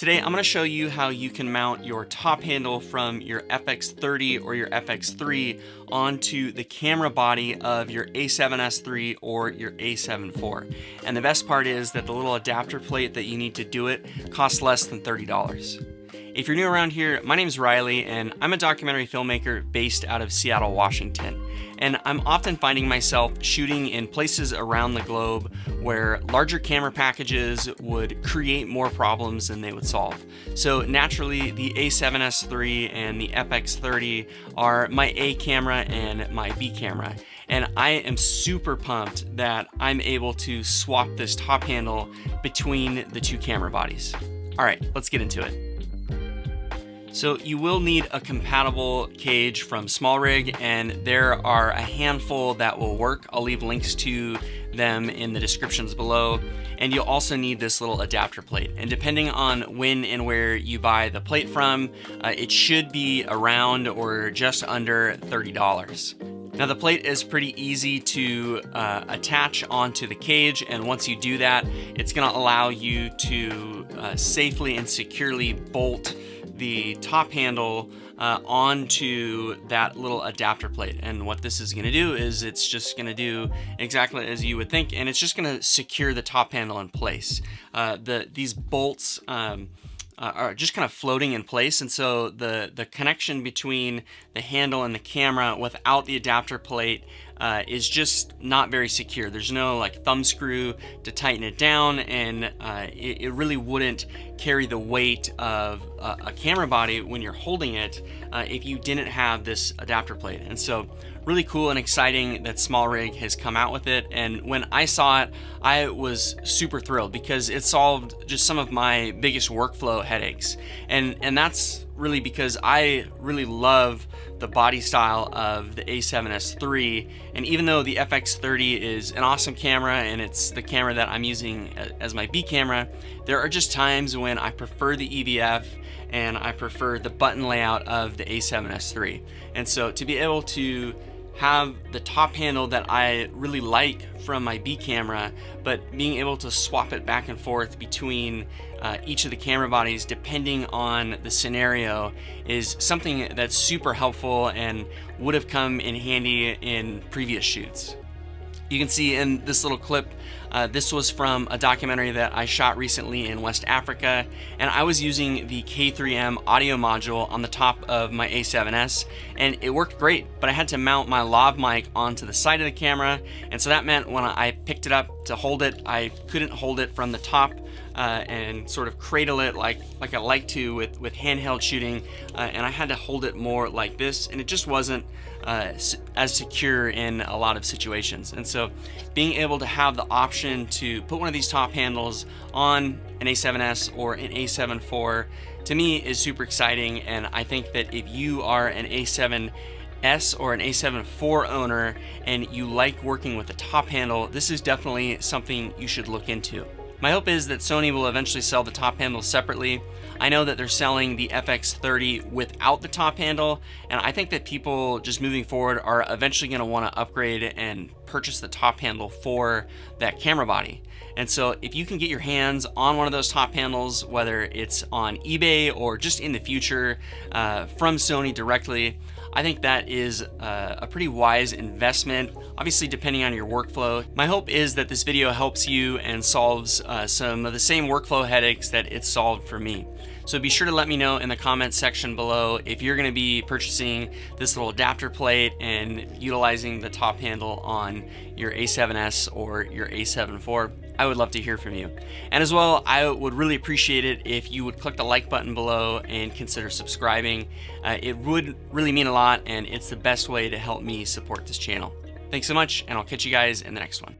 Today I'm going to show you how you can mount your top handle from your Fx30 or your Fx3 onto the camera body of your A7S III or your A7 IV. And the best part is that the little adapter plate that you need to do it costs less than $30. If you're new around here, my name is Riley and I'm a documentary filmmaker based out of Seattle, Washington. And I'm often finding myself shooting in places around the globe where larger camera packages would create more problems than they would solve. So naturally, the A7S III and the Fx30 are my A camera and my B camera. And I am super pumped that I'm able to swap this top handle between the two camera bodies. All right, let's get into it. So you will need a compatible cage from SmallRig, and there are a handful that will work. I'll leave links to them in the descriptions below. And you'll also need this little adapter plate. And depending on when and where you buy the plate from, it should be around or just under $30. Now the plate is pretty easy to attach onto the cage, and once you do that, it's going to allow you to safely and securely bolt the top handle onto that little adapter plate. And what this is going to do is it's just going to do exactly as you would think, and it's just going to secure the top handle in place. These bolts are just kind of floating in place, and so the connection between the handle and the camera without the adapter plate is just not very secure. There's no like thumb screw to tighten it down, and it really wouldn't carry the weight of a camera body when you're holding it if you didn't have this adapter plate. And so really cool and exciting that SmallRig has come out with it. And when I saw it, I was super thrilled because it solved just some of my biggest workflow headaches. And that's really because I really love the body style of the A7S III. And even though the Fx30 is an awesome camera and it's the camera that I'm using as my B camera, there are just times when I prefer the EVF and I prefer the button layout of the A7S III. And so to be able to have the top handle that I really like from my B camera, but being able to swap it back and forth between each of the camera bodies depending on the scenario is something that's super helpful and would have come in handy in previous shoots. You can see in this little clip, this was from a documentary that I shot recently in West Africa, and I was using the K3M audio module on the top of my A7S, and it worked great, but I had to mount my lav mic onto the side of the camera, and so that meant when I picked it up to hold it, I couldn't hold it from the top and sort of cradle it like I like to with handheld shooting, and I had to hold it more like this, and it just wasn't as secure in a lot of situations. And so being able to have the option to put one of these top handles on an A7S or an A7 IV to me is super exciting. And I think that if you are an A7S or an A7 IV owner and you like working with a top handle, this is definitely something you should look into. My hope is that Sony will eventually sell the top handle separately. I know that they're selling the Fx30 without the top handle, and I think that people just moving forward are eventually going to want to upgrade and purchase the top handle for that camera body. And so if you can get your hands on one of those top handles, whether it's on eBay or just in the future from Sony directly, I think that is a pretty wise investment, obviously depending on your workflow. My hope is that this video helps you and solves some of the same workflow headaches that it solved for me. So be sure to let me know in the comments section below if you're going to be purchasing this little adapter plate and utilizing the top handle on your A7S or your A7 IV. I would love to hear from you. And as well, I would really appreciate it if you would click the like button below and consider subscribing. It would really mean a lot, and it's the best way to help me support this channel. Thanks so much, and I'll catch you guys in the next one.